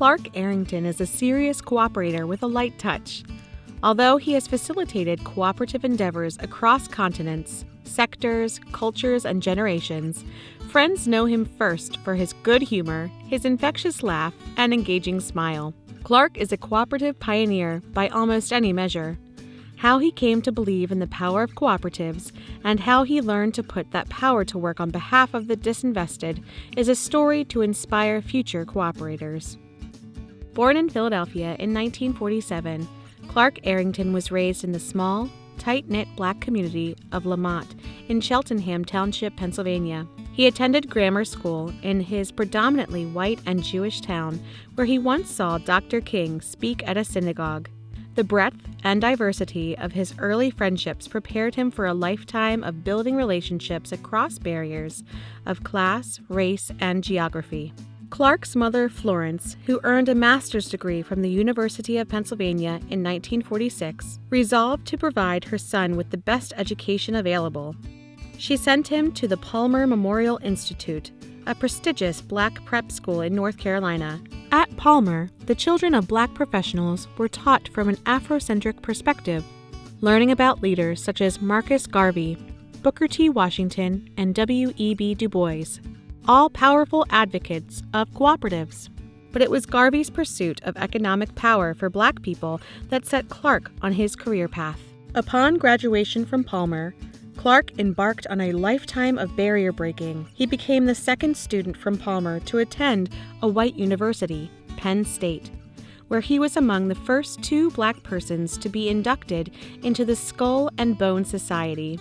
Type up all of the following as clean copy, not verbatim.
Clark Arrington is a serious cooperator with a light touch. Although he has facilitated cooperative endeavors across continents, sectors, cultures, and generations, friends know him first for his good humor, his infectious laugh, and engaging smile. Clark is a cooperative pioneer by almost any measure. How he came to believe in the power of cooperatives and how he learned to put that power to work on behalf of the disinvested is a story to inspire future cooperators. Born in Philadelphia in 1947, Clark Arrington was raised in the small, tight-knit Black community of Lamont in Cheltenham Township, Pennsylvania. He attended grammar school in his predominantly white and Jewish town, where he once saw Dr. King speak at a synagogue. The breadth and diversity of his early friendships prepared him for a lifetime of building relationships across barriers of class, race, and geography. Clark's mother, Florence, who earned a master's degree from the University of Pennsylvania in 1946, resolved to provide her son with the best education available. She sent him to the Palmer Memorial Institute, a prestigious Black prep school in North Carolina. At Palmer, the children of Black professionals were taught from an Afrocentric perspective, learning about leaders such as Marcus Garvey, Booker T. Washington, and W.E.B. Du Bois, all powerful advocates of cooperatives. But it was Garvey's pursuit of economic power for Black people that set Clark on his career path. Upon graduation from Palmer, Clark embarked on a lifetime of barrier breaking. He became the second student from Palmer to attend a white university, Penn State, where he was among the first 2 Black persons to be inducted into the Skull and Bone Society.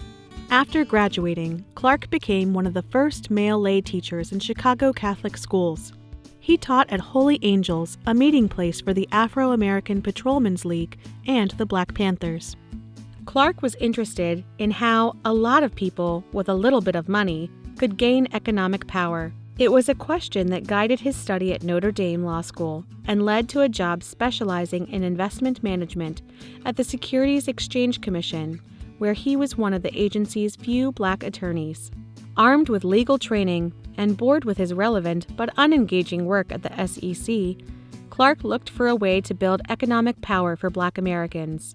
After graduating, Clark became one of the first male lay teachers in Chicago Catholic schools. He taught at Holy Angels, a meeting place for the Afro-American Patrolmen's League and the Black Panthers. Clark was interested in how a lot of people with a little bit of money could gain economic power. It was a question that guided his study at Notre Dame Law School and led to a job specializing in investment management at the Securities Exchange Commission, where he was one of the agency's few Black attorneys. Armed with legal training and bored with his relevant but unengaging work at the SEC, Clark looked for a way to build economic power for Black Americans.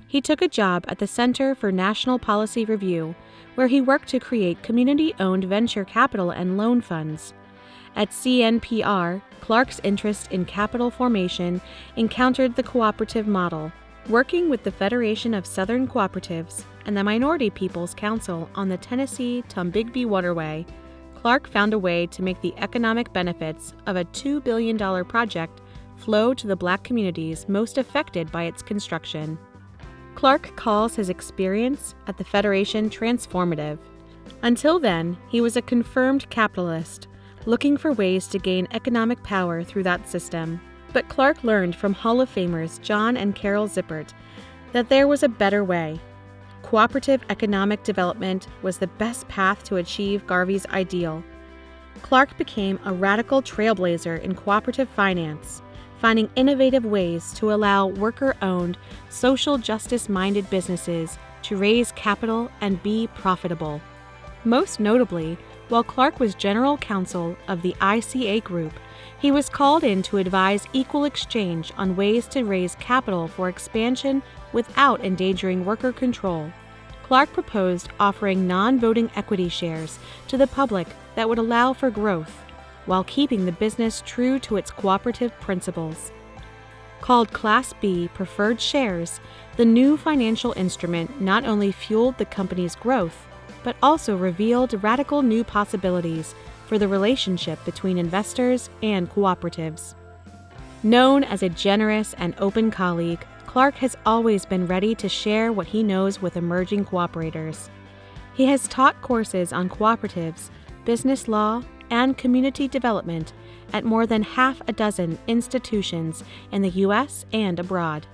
He took a job at the Center for National Policy Review, where he worked to create community-owned venture capital and loan funds. At CNPR, Clark's interest in capital formation encountered the cooperative model. Working with the Federation of Southern Cooperatives and the Minority Peoples Council on the Tennessee-Tombigbee Waterway, Clark found a way to make the economic benefits of a $2 billion project flow to the Black communities most affected by its construction. Clark calls his experience at the Federation transformative. Until then, he was a confirmed capitalist, looking for ways to gain economic power through that system. But Clark learned from Hall of Famers John and Carol Zippert that there was a better way. Cooperative economic development was the best path to achieve Garvey's ideal. Clark became a radical trailblazer in cooperative finance, finding innovative ways to allow worker-owned, social justice-minded businesses to raise capital and be profitable. Most notably, while Clark was general counsel of the ICA Group, he was called in to advise Equal Exchange on ways to raise capital for expansion without endangering worker control. Clark proposed offering non-voting equity shares to the public that would allow for growth, while keeping the business true to its cooperative principles. Called Class B preferred shares, the new financial instrument not only fueled the company's growth, but also revealed radical new possibilities for the relationship between investors and cooperatives. Known as a generous and open colleague, Clark has always been ready to share what he knows with emerging cooperators. He has taught courses on cooperatives, business law, and community development at more than half a dozen institutions in the U.S. and abroad.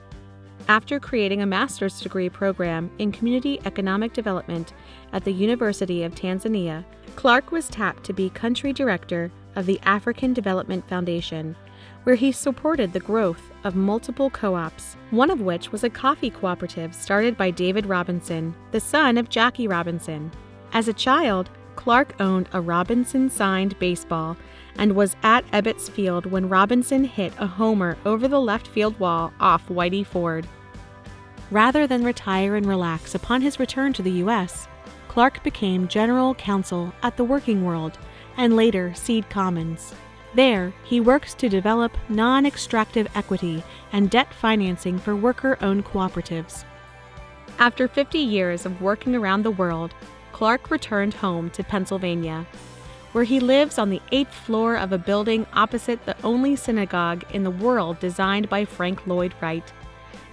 After creating a master's degree program in community economic development at the University of Tanzania, Clark was tapped to be country director of the African Development Foundation, where he supported the growth of multiple co-ops, one of which was a coffee cooperative started by David Robinson, the son of Jackie Robinson. As a child, Clark owned a Robinson-signed baseball and was at Ebbets Field when Robinson hit a homer over the left field wall off Whitey Ford. Rather than retire and relax upon his return to the U.S., Clark became general counsel at the Working World and later Seed Commons. There, he works to develop non-extractive equity and debt financing for worker-owned cooperatives. After 50 years of working around the world, Clark returned home to Pennsylvania, where he lives on the 8th floor of a building opposite the only synagogue in the world designed by Frank Lloyd Wright.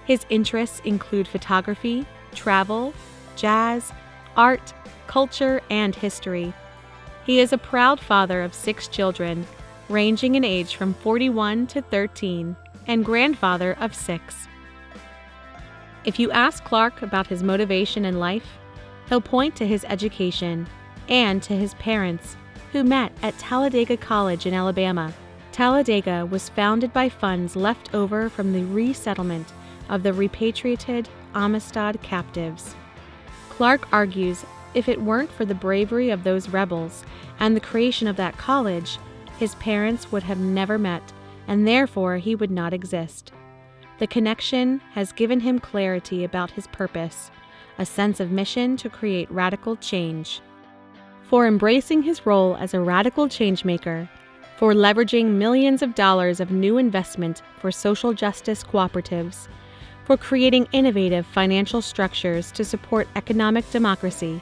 His interests include photography, travel, jazz, art, culture, and history. He is a proud father of 6 children, ranging in age from 41 to 13, and grandfather of 6. If you ask Clark about his motivation in life, he'll point to his education and to his parents, who met at Talladega College in Alabama. Talladega was founded by funds left over from the resettlement of the repatriated Amistad captives. Clark argues if it weren't for the bravery of those rebels and the creation of that college, his parents would have never met, and therefore he would not exist. The connection has given him clarity about his purpose, a sense of mission to create radical change. For embracing his role as a radical changemaker, for leveraging millions of dollars of new investment for social justice cooperatives, for creating innovative financial structures to support economic democracy,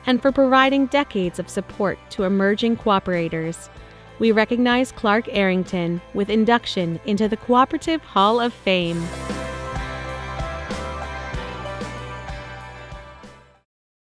and for providing decades of support to emerging cooperators. We recognize Clark Arrington with induction into the Cooperative Hall of Fame.